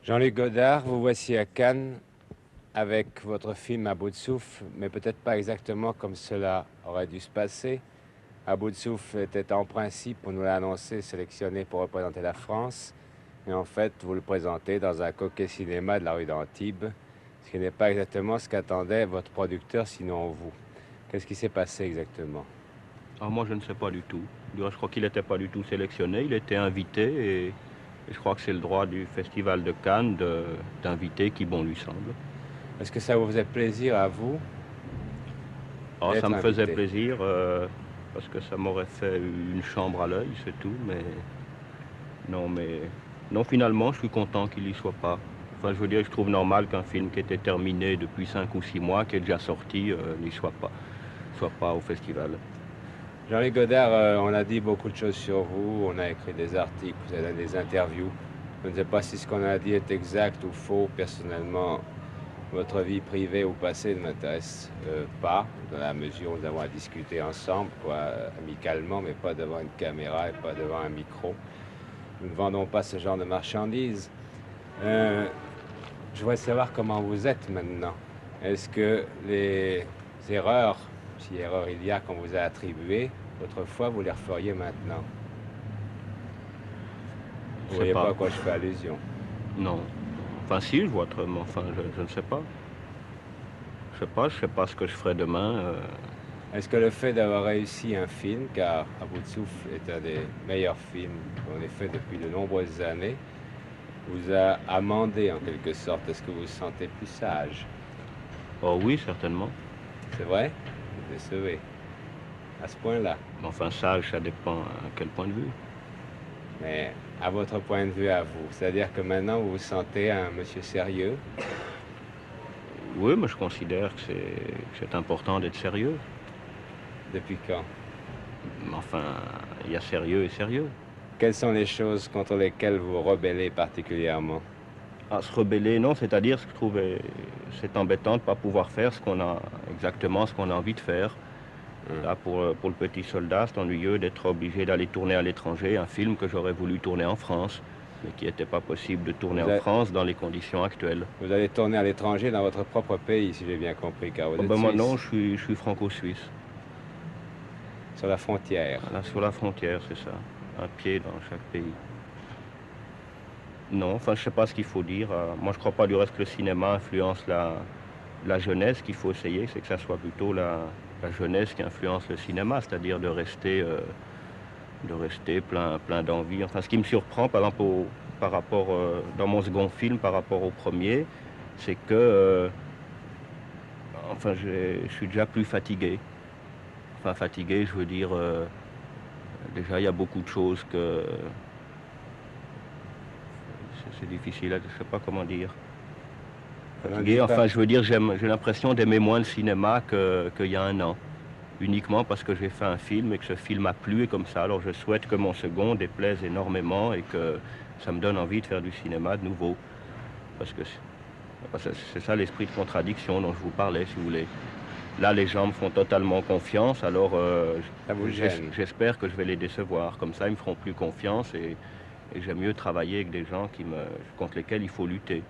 Jean-Luc Godard, vous voici à Cannes avec votre film À bout de souffle, mais peut-être pas exactement comme cela aurait dû se passer. À bout de souffle était en principe, on nous l'a annoncé, sélectionné pour représenter la France. Et en fait, vous le présentez dans un coquet cinéma de la rue d'Antibes, ce qui n'est pas exactement ce qu'attendait votre producteur, sinon vous. Qu'est-ce qui s'est passé exactement? Alors moi, je ne sais pas du tout. Je crois qu'il n'était pas du tout sélectionné. Il était invité et je crois que c'est le droit du Festival de Cannes d'inviter qui bon lui semble. Est-ce que ça vous faisait plaisir à vous Alors ça d'être me faisait invité? plaisir parce que ça m'aurait fait une chambre à l'œil, c'est tout. Mais non, finalement, je suis content qu'il y soit pas. Enfin, je veux dire, je trouve normal qu'un film qui était terminé depuis 5 ou 6 mois, qui est déjà sorti, n'y soit pas au festival. Jean-Luc Godard, on a dit beaucoup de choses sur vous, on a écrit des articles, vous avez donné des interviews. Je ne sais pas si ce qu'on a dit est exact ou faux. Personnellement, votre vie privée ou passée ne m'intéresse pas, dans la mesure où nous avons à discuter ensemble, quoi, amicalement, mais pas devant une caméra et pas devant un micro. Nous ne vendons pas ce genre de marchandises. Euh, je voudrais savoir comment vous êtes maintenant. Est-ce que les erreurs, si erreur il y a qu'on vous a attribuées, autrefois, vous les referiez maintenant? Je Vous sais voyez pas pas. à quoi je fais allusion? Non. Enfin, si, je vois autrement. Enfin, je ne sais pas. Je sais pas ce que je ferai demain. Est-ce que le fait d'avoir réussi un film, car À bout de souffle est un des meilleurs films qu'on ait fait depuis de nombreuses années, vous a amendé en quelque sorte? Est-ce que vous vous sentez plus sage? Oh oui, certainement. C'est vrai? Vous décevez. À ce point-là. Mais enfin, ça dépend à quel point de vue. Mais à votre point de vue, à vous, c'est-à-dire que maintenant vous vous sentez un monsieur sérieux? Oui, mais je considère que c'est important d'être sérieux. Depuis quand? Mais enfin, il y a sérieux et sérieux. Quelles sont les choses contre lesquelles vous rebellez particulièrement? À se rebeller, non, c'est-à-dire ce que je trouve c'est embêtant de ne pas pouvoir faire exactement ce qu'on a envie de faire. Hein? Là, pour le petit soldat, c'est ennuyeux d'être obligé d'aller tourner à l'étranger un film que j'aurais voulu tourner en France, mais qui n'était pas possible de tourner Vous, en a- France dans les conditions actuelles. vous allez tourner à l'étranger dans votre propre pays, si j'ai bien compris, car vous Oh êtes ben moi non, suisse, je suis franco-suisse. sur la frontière. Là, sur la frontière, c'est ça. Un pied dans chaque pays. Non, enfin, je sais pas ce qu'il faut dire. Moi, je crois pas du reste que le cinéma influence la jeunesse. Ce qu'il faut essayer, c'est que ça soit plutôt la jeunesse qui influence le cinéma, c'est-à-dire de rester plein d'envie. Enfin, ce qui me surprend, par exemple, par rapport, dans mon second film, par rapport au premier, c'est que, enfin, je suis déjà plus fatigué. Enfin, fatigué, je veux dire, déjà, il y a beaucoup de choses que c'est difficile, je sais pas comment dire. N'en Fatigué, dites pas. enfin, je veux dire, j'ai l'impression d'aimer moins le cinéma qu'il y a un an. Uniquement parce que j'ai fait un film et que ce film a plu et comme ça. Alors je souhaite que mon second déplaise énormément et que ça me donne envie de faire du cinéma de nouveau. Parce que c'est ça l'esprit de contradiction dont je vous parlais, si vous voulez. Là, les gens me font totalement confiance, alors Ça vous gêne. j'espère que je vais les décevoir. Comme ça, ils me feront plus confiance et j'aime mieux travailler avec des gens contre lesquels il faut lutter.